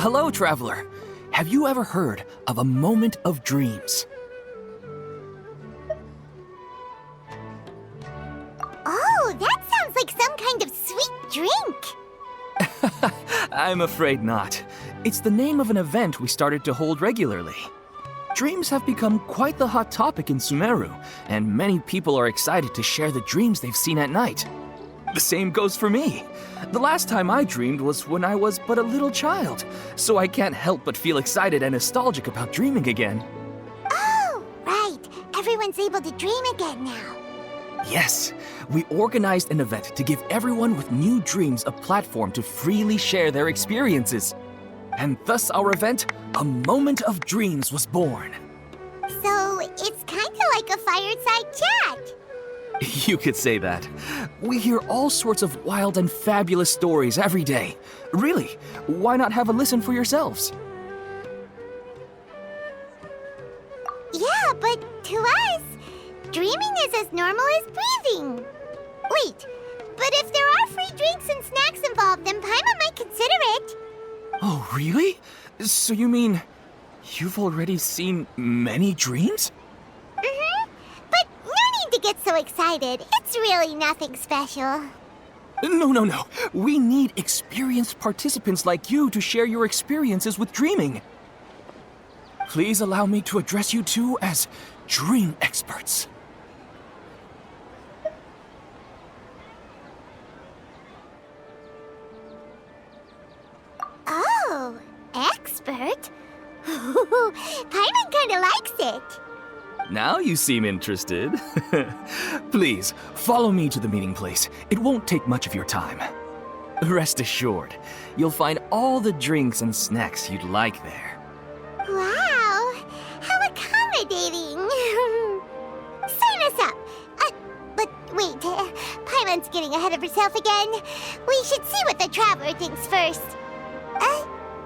Hello, traveler. Have you ever heard of a moment of dreams? Oh, that sounds like some kind of sweet drink. I'm afraid not. It's the name of an event we started to hold regularly. Dreams have become quite the hot topic in Sumeru, and many people are excited to share the dreams they've seen at night. The same goes for me. The last time I dreamed was when I was but a little child, so I can't help but feel excited and nostalgic about dreaming again. Oh, right. Everyone's able to dream again now. Yes, we organized an event to give everyone with new dreams a platform to freely share their experiences. And thus our event, A Moment of Dreams, was born. So, it's kind of like a fireside chat. You could say that. We hear all sorts of wild and fabulous stories every day. Really, why not have a listen for yourselves? Yeah, but to us, dreaming is as normal as breathing. Wait, but if there are free drinks and snacks involved, then Paimon might consider it. Oh, really? So you mean you've already seen many dreams? Mm-hmm. But no need to get so excited. It's really nothing special. No. We need experienced participants like you to share your experiences with dreaming. Please allow me to address you two as dream experts. Oh, expert? Paimon kinda likes it. Now you seem interested. Please, follow me to the meeting place. It won't take much of your time. Rest assured, you'll find all the drinks and snacks you'd like there. Wow, how accommodating. Sign us up. But wait, Paimon's getting ahead of herself again. We should see what the traveler thinks first.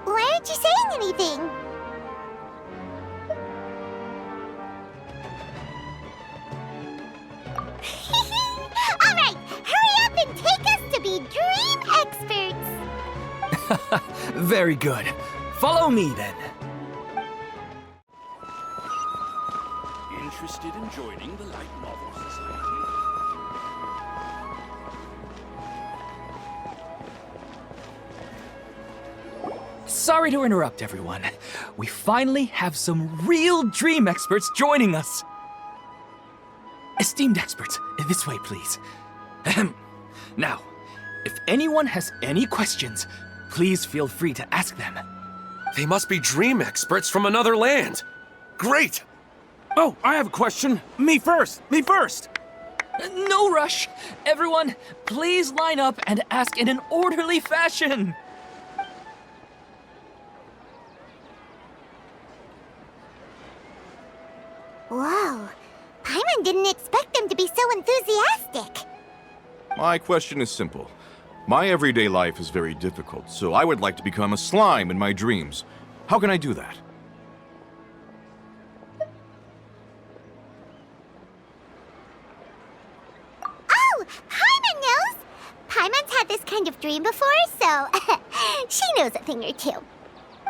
Why aren't you saying anything? All right, hurry up and take us to be dream experts. Very good. Follow me then. Interested in joining the Light Novel Society? Sorry to interrupt, everyone. We finally have some real dream experts joining us. Esteemed experts, this way, please. Ahem. Now, if anyone has any questions, please feel free to ask them. They must be dream experts from another land. Great! Oh, I have a question. Me first! No rush. Everyone, please line up and ask in an orderly fashion. Whoa, Paimon didn't expect them to be so enthusiastic. My question is simple. My everyday life is very difficult, so I would like to become a slime in my dreams. How can I do that? Oh, Paimon knows! Paimon's had this kind of dream before, so she knows a thing or two.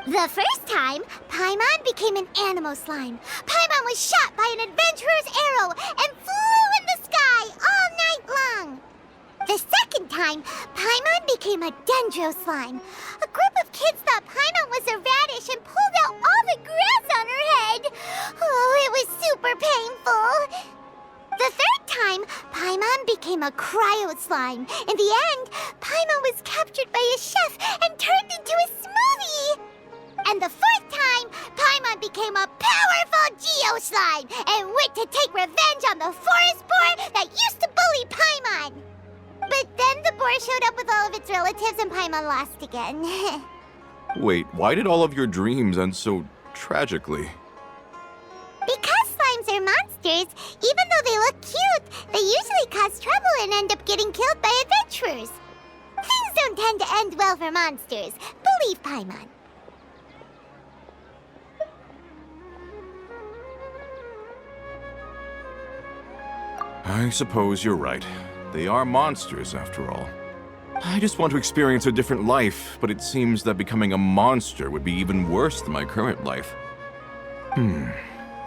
The first time, Paimon became an animal slime. Paimon was shot by an adventurer's arrow and flew in the sky all night long. The second time, Paimon became a dendro slime. A group of kids thought Paimon was a radish and pulled out all the grass on her head. Oh, it was super painful. The third time, Paimon became a cryo slime. In the end, Paimon was captured by a chef and turned into a smoothie. And the fourth time, Paimon became a powerful Geo slime and went to take revenge on the forest boar that used to bully Paimon. But then the boar showed up with all of its relatives and Paimon lost again. Wait, why did all of your dreams end so tragically? Because slimes are monsters, even though they look cute, they usually cause trouble and end up getting killed by adventurers. Things don't tend to end well for monsters. Believe Paimon. I suppose you're right. They are monsters, after all. I just want to experience a different life, but it seems that becoming a monster would be even worse than my current life.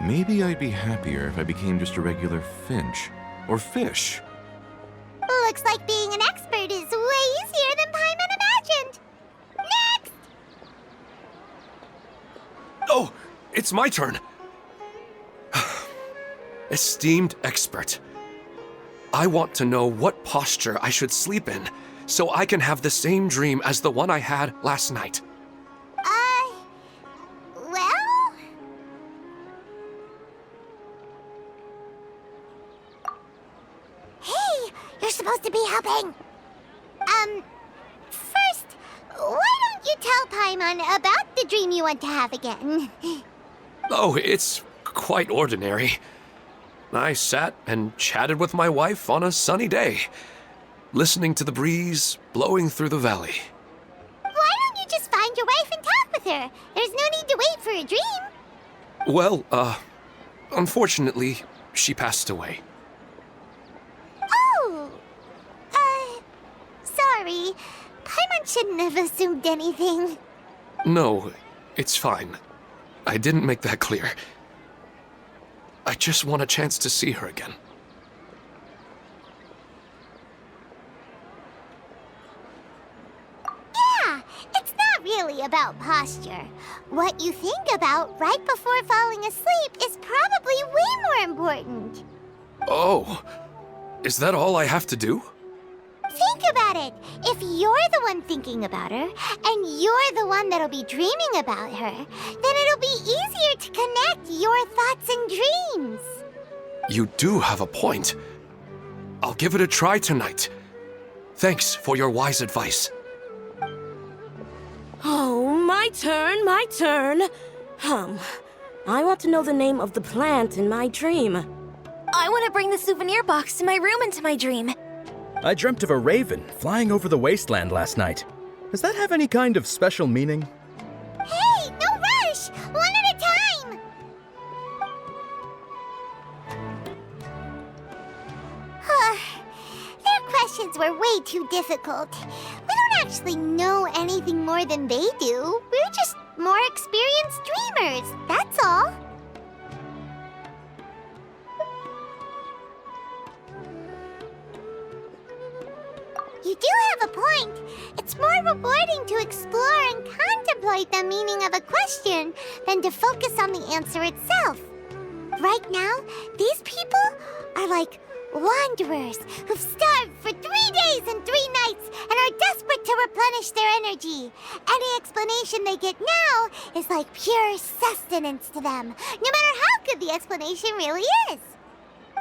Maybe I'd be happier if I became just a regular finch. Or fish. Looks like being an expert is way easier than Paimon imagined. Next! Oh, it's my turn. Esteemed expert, I want to know what posture I should sleep in so I can have the same dream as the one I had last night. Well? Hey, you're supposed to be helping. First, why don't you tell Paimon about the dream you want to have again? Oh, it's quite ordinary. I sat and chatted with my wife on a sunny day, listening to the breeze blowing through the valley. Why don't you just find your wife and talk with her? There's no need to wait for a dream. Well, unfortunately, she passed away. Oh, sorry. Paimon shouldn't have assumed anything. No, it's fine. I didn't make that clear. I just want a chance to see her again. Yeah, it's not really about posture. What you think about right before falling asleep is probably way more important. Oh, is that all I have to do? Think about it. If you're the one thinking about her, and you're the one that'll be dreaming about her, then it'll be easier to connect your thoughts and dreams. You do have a point. I'll give it a try tonight. Thanks for your wise advice. Oh, my turn, my turn. I want to know the name of the plant in my dream. I want to bring the souvenir box to my room into my dream. I dreamt of a raven flying over the wasteland last night. Does that have any kind of special meaning? Hey, no rush! One at a time! Their questions were way too difficult. We don't actually know anything more than they do. We're just more experienced dreamers, that's all. You do have a point. It's more rewarding to explore and contemplate the meaning of a question than to focus on the answer itself. Right now, these people are like wanderers who've starved for 3 days and 3 nights and are desperate to replenish their energy. Any explanation they get now is like pure sustenance to them, no matter how good the explanation really is.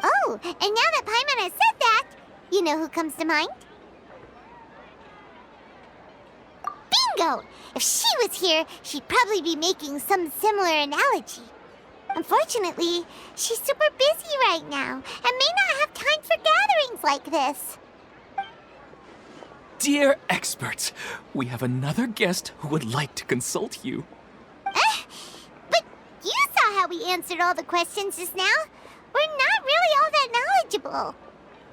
Oh, and now that Paimon has said that, you know who comes to mind? Bingo! If she was here, she'd probably be making some similar analogy. Unfortunately, she's super busy right now and may not have time for gatherings like this. Dear experts, we have another guest who would like to consult you. But you saw how we answered all the questions just now. We're not really all that knowledgeable.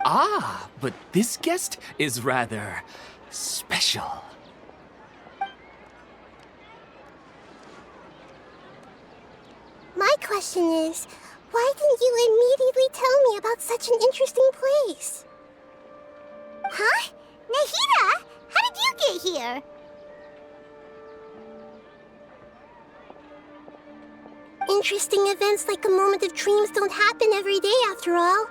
Ah, but this guest is rather special. My question is, why didn't you immediately tell me about such an interesting place? Huh? Nahida? How did you get here? Interesting events like a moment of dreams don't happen every day after all.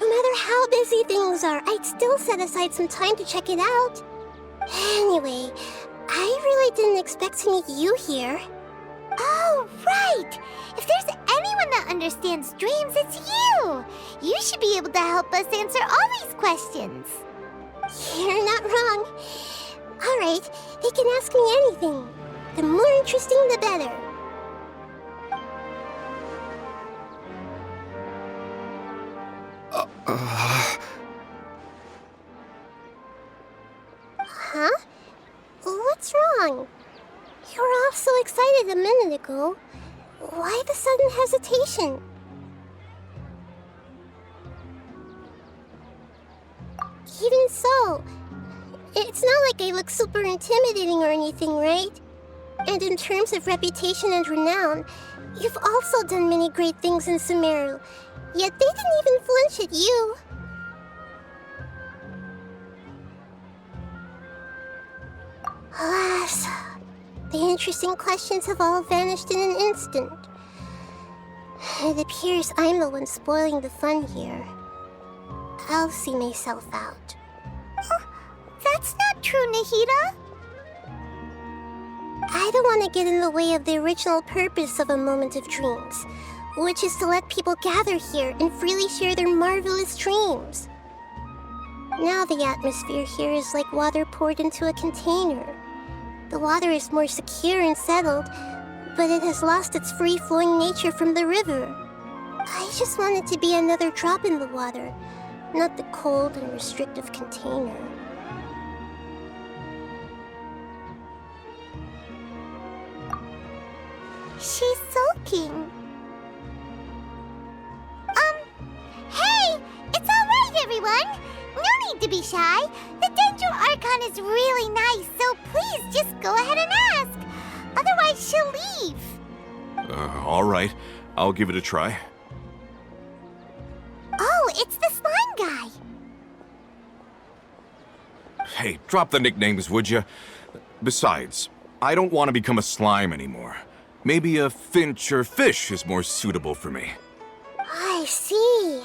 No matter how busy things are, I'd still set aside some time to check it out. Anyway, I really didn't expect to meet you here. Oh, right! If there's anyone that understands dreams, it's you! You should be able to help us answer all these questions. You're not wrong. All right, they can ask me anything. The more interesting, the better. Huh? What's wrong? You were all so excited a minute ago. Why the sudden hesitation? Even so, It's not like I look super intimidating or anything, right? And in terms of reputation and renown, you've also done many great things in Sumeru, yet they didn't even flinch at you. Alas, the interesting questions have all vanished in an instant. It appears I'm the one spoiling the fun here. I'll see myself out. Oh, that's not true, Nahida. I don't want to get in the way of the original purpose of a moment of dreams, which is to let people gather here and freely share their marvelous dreams. Now the atmosphere here is like water poured into a container. The water is more secure and settled, but it has lost its free-flowing nature from the river. I just want it to be another drop in the water, not the cold and restrictive container. She's sulking. Hey! It's alright, everyone! No need to be shy. The Dendro Archon is really nice, so please just go ahead and ask. Otherwise, she'll leave. All right. I'll give it a try. Oh, it's the slime guy. Hey, drop the nicknames, would you? Besides, I don't want to become a slime anymore. Maybe a finch or fish is more suitable for me. I see.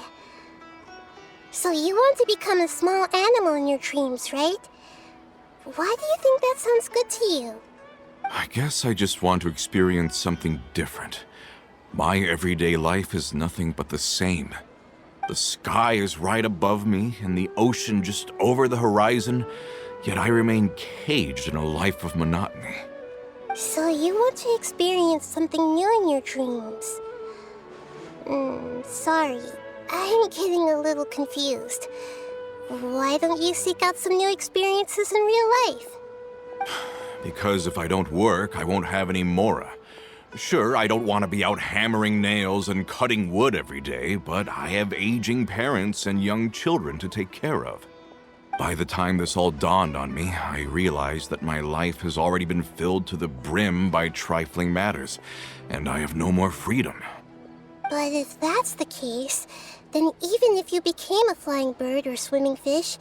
So you want to become a small animal in your dreams, right? Why do you think that sounds good to you? I guess I just want to experience something different. My everyday life is nothing but the same. The sky is right above me and the ocean just over the horizon, yet I remain caged in a life of monotony. So you want to experience something new in your dreams? Sorry. I'm getting a little confused. Why don't you seek out some new experiences in real life? Because if I don't work, I won't have any mora. Sure, I don't want to be out hammering nails and cutting wood every day, but I have aging parents and young children to take care of. By the time this all dawned on me, I realized that my life has already been filled to the brim by trifling matters, and I have no more freedom. But if that's the case, then even if you became a flying bird or swimming fish,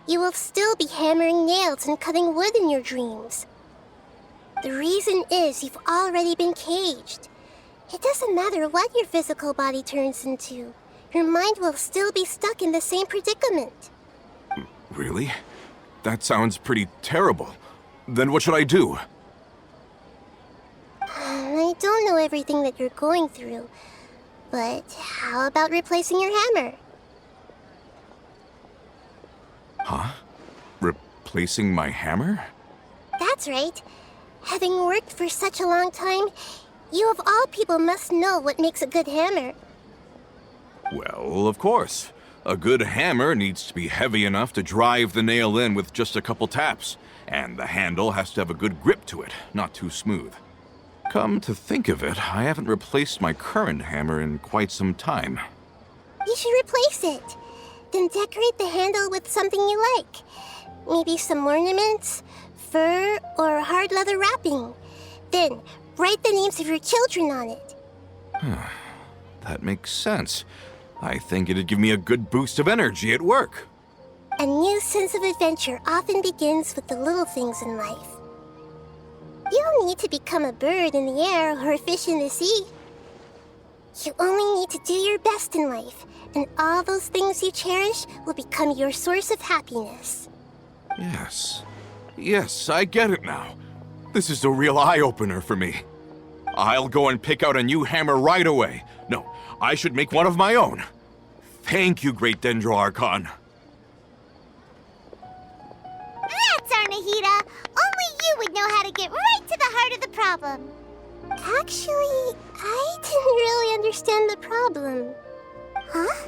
you will still be hammering nails and cutting wood in your dreams. The reason is you've already been caged. It doesn't matter what your physical body turns into. Your mind will still be stuck in the same predicament. Really? That sounds pretty terrible. Then what should I do? I don't know everything that you're going through, but how about replacing your hammer? Huh? Replacing my hammer? That's right. Having worked for such a long time, you of all people must know what makes a good hammer. Well, of course. A good hammer needs to be heavy enough to drive the nail in with just a couple taps, and the handle has to have a good grip to it, not too smooth. Come to think of it, I haven't replaced my current hammer in quite some time. You should replace it. Then decorate the handle with something you like. Maybe some ornaments, fur, or hard leather wrapping. Then write the names of your children on it. That makes sense. I think it'd give me a good boost of energy at work. A new sense of adventure often begins with the little things in life. You don't need to become a bird in the air or a fish in the sea. You only need to do your best in life, and all those things you cherish will become your source of happiness. Yes. Yes, I get it now. This is a real eye-opener for me. I'll go and pick out a new hammer right away. No, I should make one of my own. Thank you, Great Dendro Archon. That's our Nahida! Only you would know how to get right to the heart of the problem. Actually, I didn't really understand the problem. Huh?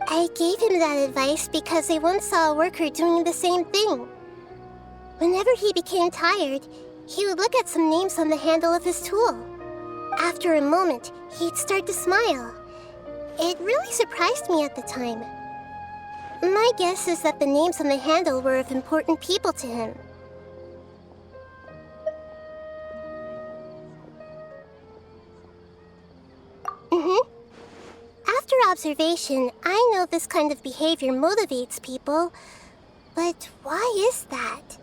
I gave him that advice because I once saw a worker doing the same thing. Whenever he became tired, he would look at some names on the handle of his tool. After a moment, he'd start to smile. It really surprised me at the time. My guess is that the names on the handle were of important people to him. After observation, I know this kind of behavior motivates people. But why is that?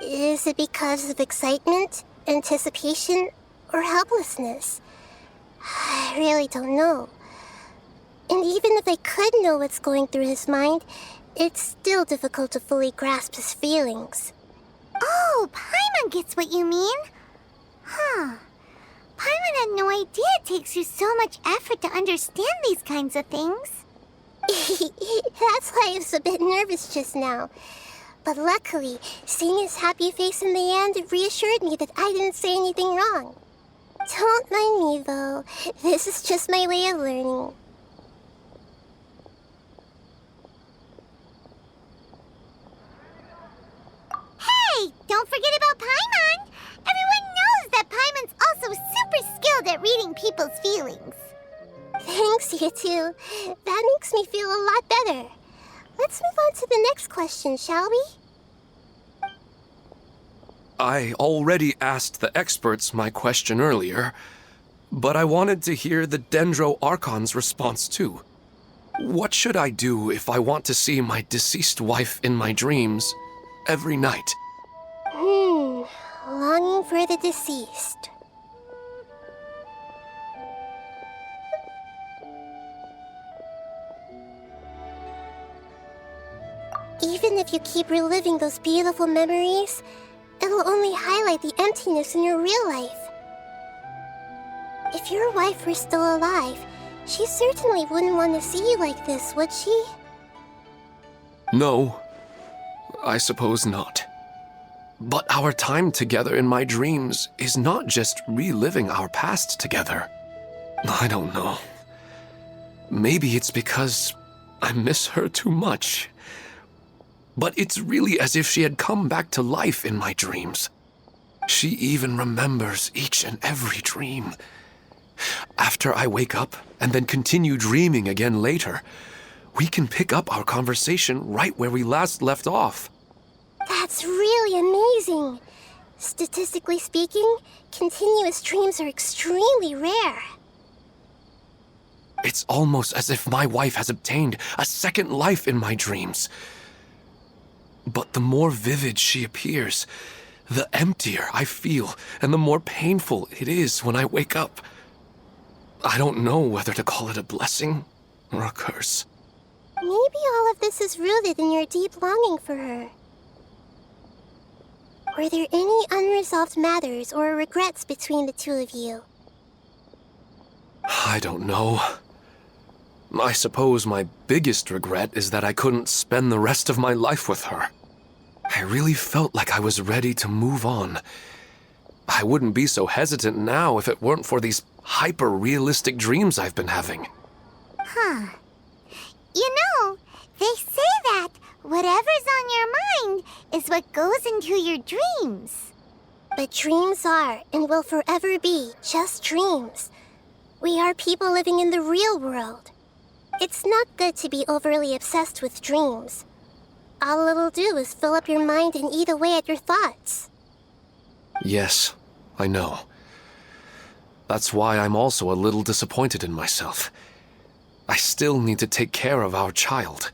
Is it because of excitement, anticipation, or helplessness? I really don't know. And even if I could know what's going through his mind, it's still difficult to fully grasp his feelings. Oh, Paimon gets what you mean. Huh. Paimon had no idea it takes you so much effort to understand these kinds of things. That's why I was a bit nervous just now. But luckily, seeing his happy face in the end reassured me that I didn't say anything wrong. Don't mind me, though. This is just my way of learning. Hey, don't forget about Paimon! Everyone knows that Paimon's also super skilled at reading people's feelings. Thanks, you two. That makes me feel a lot better. Let's move on to the next question, shall we? I already asked the experts my question earlier, but I wanted to hear the Dendro Archon's response too. What should I do if I want to see my deceased wife in my dreams every night? Longing for the deceased. Even if you keep reliving those beautiful memories, it'll only highlight the emptiness in your real life. If your wife were still alive, she certainly wouldn't want to see you like this, would she? No, I suppose not. But our time together in my dreams is not just reliving our past together. I don't know. Maybe it's because I miss her too much. But it's really as if she had come back to life in my dreams. She even remembers each and every dream. After I wake up and then continue dreaming again later, we can pick up our conversation right where we last left off. That's really amazing. Statistically speaking, continuous dreams are extremely rare. It's almost as if my wife has obtained a second life in my dreams. But the more vivid she appears, the emptier I feel and the more painful it is when I wake up. I don't know whether to call it a blessing or a curse. Maybe all of this is rooted in your deep longing for her. Were there any unresolved matters or regrets between the two of you? I don't know. I suppose my biggest regret is that I couldn't spend the rest of my life with her. I really felt like I was ready to move on. I wouldn't be so hesitant now if it weren't for these hyper-realistic dreams I've been having. Huh. You know, they say that whatever's on your mind is what goes into your dreams. But dreams are, and will forever be, just dreams. We are people living in the real world. It's not good to be overly obsessed with dreams. All it'll do is fill up your mind and eat away at your thoughts. Yes, I know. That's why I'm also a little disappointed in myself. I still need to take care of our child.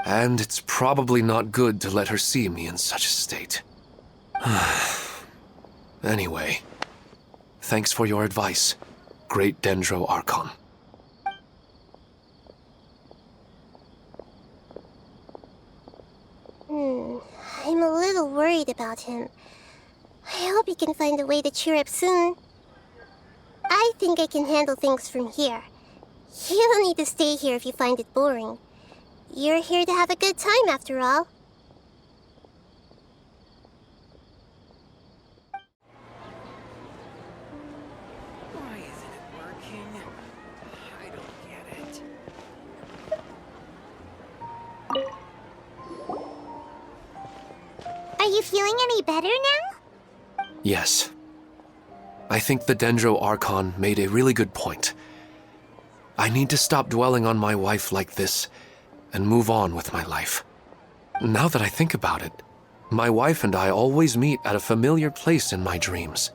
And it's probably not good to let her see me in such a state. Anyway, thanks for your advice, Great Dendro Archon. I'm a little worried about him. I hope he can find a way to cheer up soon. I think I can handle things from here. You don't need to stay here if you find it boring. You're here to have a good time, after all. Why isn't it working? I don't get it. Are you feeling any better now? Yes. I think the Dendro Archon made a really good point. I need to stop dwelling on my wife like this and move on with my life. Now that I think about it, my wife and I always meet at a familiar place in my dreams.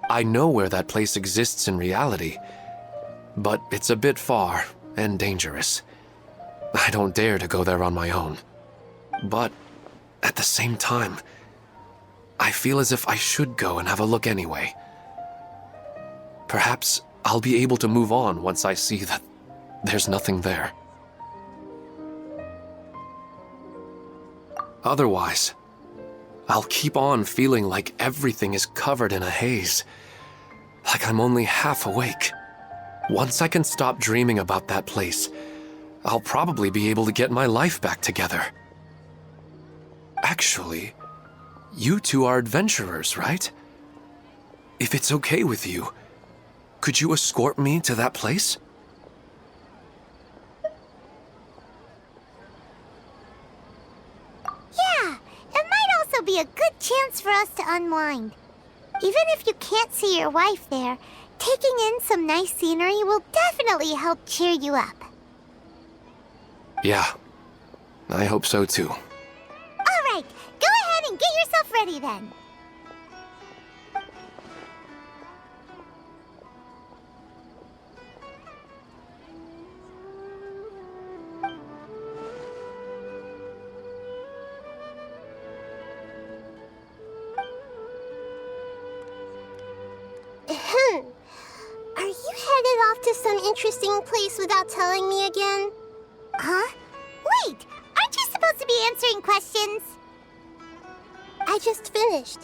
I know where that place exists in reality, but it's a bit far and dangerous. I don't dare to go there on my own. But at the same time, I feel as if I should go and have a look anyway. Perhaps I'll be able to move on once I see that there's nothing there. Otherwise, I'll keep on feeling like everything is covered in a haze, like I'm only half awake. Once I can stop dreaming about that place, I'll probably be able to get my life back together. Actually, you two are adventurers, right? If it's okay with you, could you escort me to that place? Yeah, it might also be a good chance for us to unwind. Even if you can't see your wife there, taking in some nice scenery will definitely help cheer you up. Yeah, I hope so too. All right, go ahead and get yourself ready then. Are you headed off to some interesting place without telling me again? Huh? Wait, aren't you supposed to be answering questions? I just finished,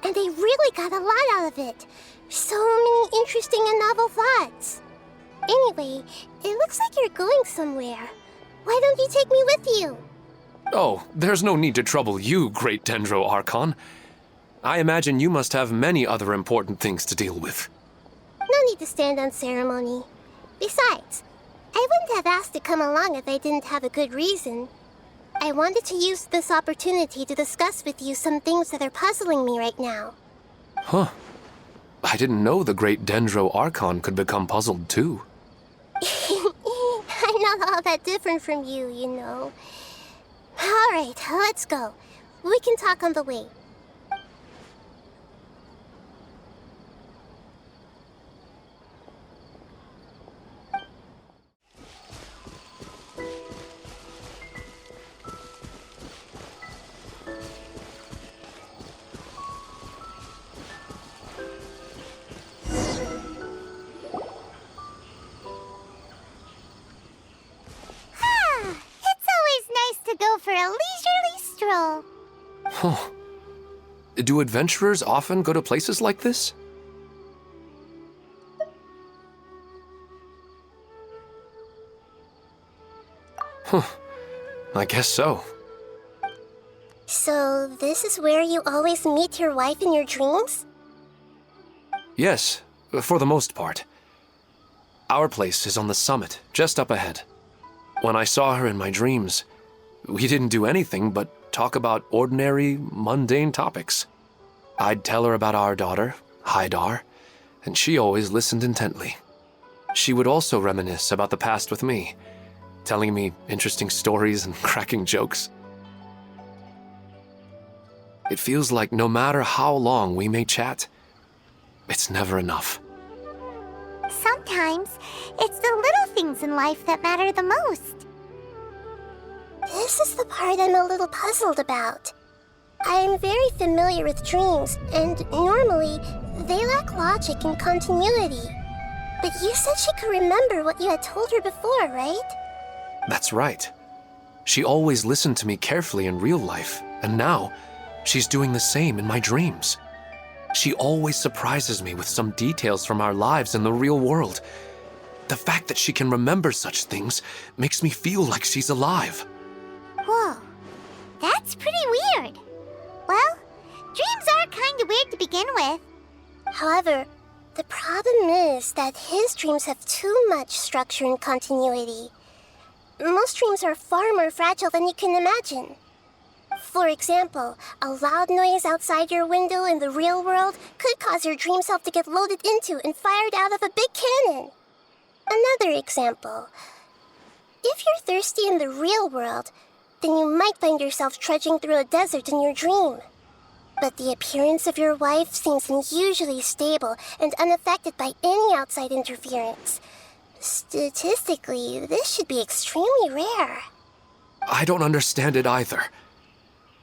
and I really got a lot out of it. So many interesting and novel thoughts. Anyway, it looks like you're going somewhere. Why don't you take me with you? Oh, there's no need to trouble you, Great Dendro Archon. I imagine you must have many other important things to deal with. No need to stand on ceremony. Besides, I wouldn't have asked to come along if I didn't have a good reason. I wanted to use this opportunity to discuss with you some things that are puzzling me right now. Huh. I didn't know the Great Dendro Archon could become puzzled too. I'm not all that different from you, you know. Alright, let's go. We can talk on the way. Go for a leisurely stroll. Huh. Do adventurers often go to places like this? Huh. I guess so. So, this is where you always meet your wife in your dreams? Yes, for the most part. Our place is on the summit, just up ahead. When I saw her in my dreams, we didn't do anything but talk about ordinary, mundane topics. I'd tell her about our daughter, Haidar, and she always listened intently. She would also reminisce about the past with me, telling me interesting stories and cracking jokes. It feels like no matter how long we may chat, it's never enough. Sometimes, it's the little things in life that matter the most. This is the part I'm a little puzzled about. I'm very familiar with dreams, and normally, they lack logic and continuity. But you said she could remember what you had told her before, right? That's right. She always listened to me carefully in real life, and now, she's doing the same in my dreams. She always surprises me with some details from our lives in the real world. The fact that she can remember such things makes me feel like she's alive. Whoa, that's pretty weird. Well, dreams are kind of weird to begin with. However, the problem is that his dreams have too much structure and continuity. Most dreams are far more fragile than you can imagine. For example, a loud noise outside your window in the real world could cause your dream self to get loaded into and fired out of a big cannon. Another example. If you're thirsty in the real world, then you might find yourself trudging through a desert in your dream. But the appearance of your wife seems unusually stable and unaffected by any outside interference. Statistically, this should be extremely rare. I don't understand it either.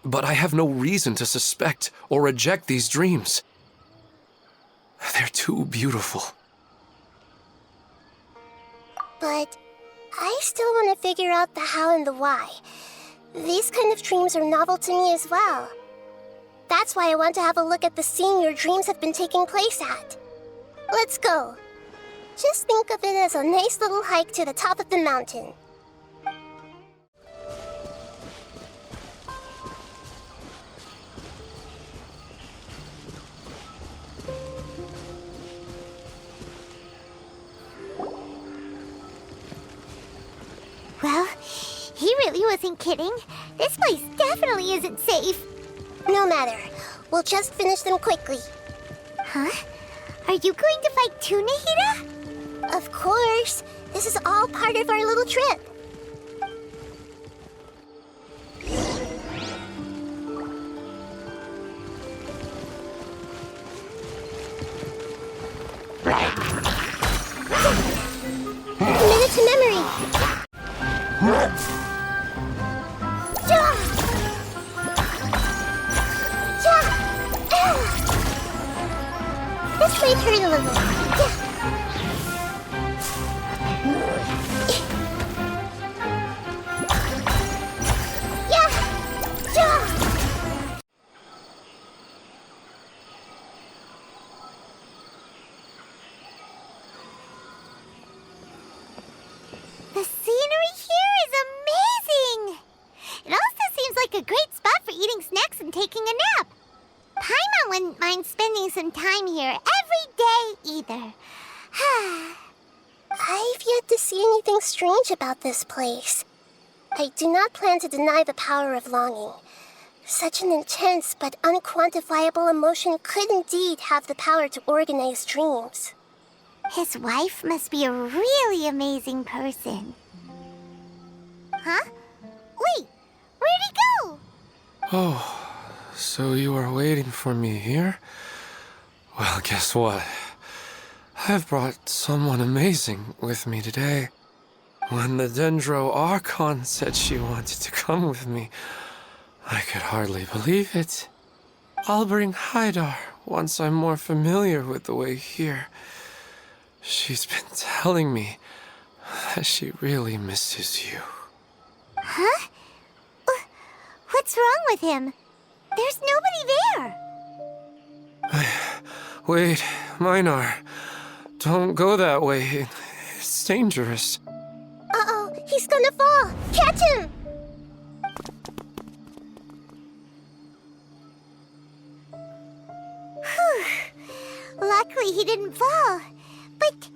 But I have no reason to suspect or reject these dreams. They're too beautiful. But I still want to figure out the how and the why. These kind of dreams are novel to me as well. That's why I want to have a look at the scene your dreams have been taking place at. Let's go. Just think of it as a nice little hike to the top of the mountain. Well, he really wasn't kidding. This place definitely isn't safe. No matter. We'll just finish them quickly. Huh? Are you going to fight too, Nahida? Of course. This is all part of our little trip. Minute to memory. This might hurt a little. The scenery here is amazing! It also seems like a great spot for eating snacks and taking a nap. Paimon wouldn't mind spending some time here every day either. I've yet to see anything strange about this place. I do not plan to deny the power of longing. Such an intense but unquantifiable emotion could indeed have the power to organize dreams. His wife must be a really amazing person. Huh? Wait, where'd he go? Oh, so you are waiting for me here? Well, guess what? I've brought someone amazing with me today. When the Dendro Archon said she wanted to come with me, I could hardly believe it. I'll bring Haidar once I'm more familiar with the way here. She's been telling me that she really misses you. Huh? What's wrong with him? There's nobody there. Wait, Minar. Don't go that way. It's dangerous. Uh-oh, he's gonna fall! Catch him! Luckily he didn't fall. But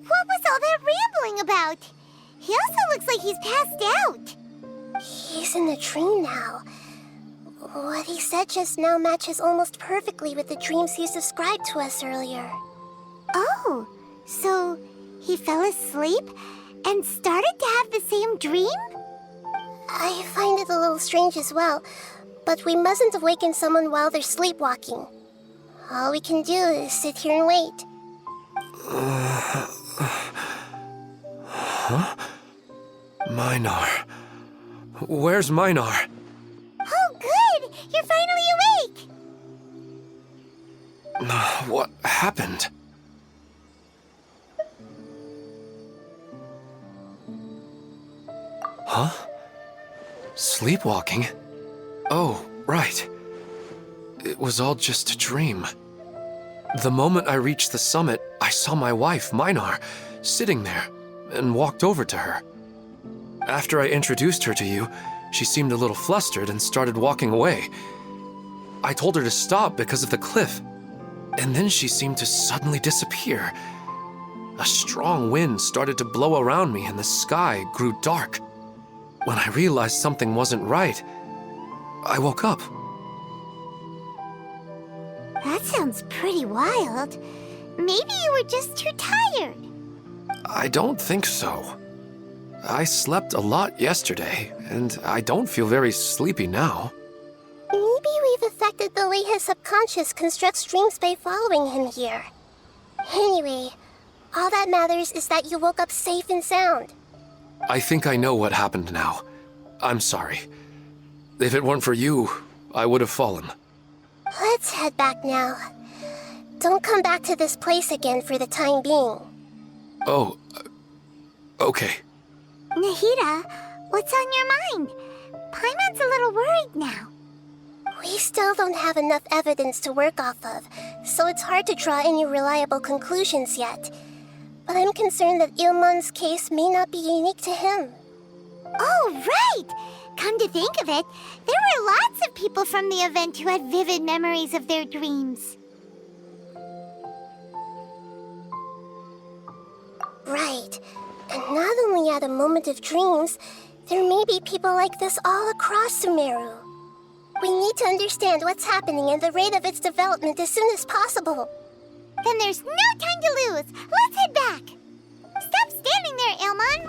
what was all that rambling about? He also looks like he's passed out. He's in a dream now. What he said just now matches almost perfectly with the dreams he's described to us earlier. Oh, so he fell asleep and started to have the same dream? I find it a little strange as well, but we mustn't awaken someone while they're sleepwalking. All we can do is sit here and wait. Huh? Minar. Where's Minar? Oh, good! You're finally awake! What happened? Huh? Sleepwalking? Oh, right. It was all just a dream. The moment I reached the summit, I saw my wife, Minar, sitting there, and walked over to her. After I introduced her to you, she seemed a little flustered and started walking away. I told her to stop because of the cliff, and then she seemed to suddenly disappear. A strong wind started to blow around me and the sky grew dark. When I realized something wasn't right, I woke up. That sounds pretty wild. Maybe you were just too tired. I don't think so. I slept a lot yesterday, and I don't feel very sleepy now. Maybe we've affected the way his subconscious constructs dreams by following him here. Anyway, all that matters is that you woke up safe and sound. I think I know what happened now. I'm sorry. If it weren't for you, I would have fallen. Let's head back now. Don't come back to this place again for the time being. Oh, okay. Nahida, what's on your mind? Paimon's a little worried now. We still don't have enough evidence to work off of, so it's hard to draw any reliable conclusions yet. But I'm concerned that Ilmon's case may not be unique to him. Oh, right! Come to think of it, there were lots of people from the event who had vivid memories of their dreams. Right. And not only at a moment of dreams, there may be people like this all across Sumeru. We need to understand what's happening and the rate of its development as soon as possible. Then there's no time to lose. Let's head back. Stop standing there, Ilmon.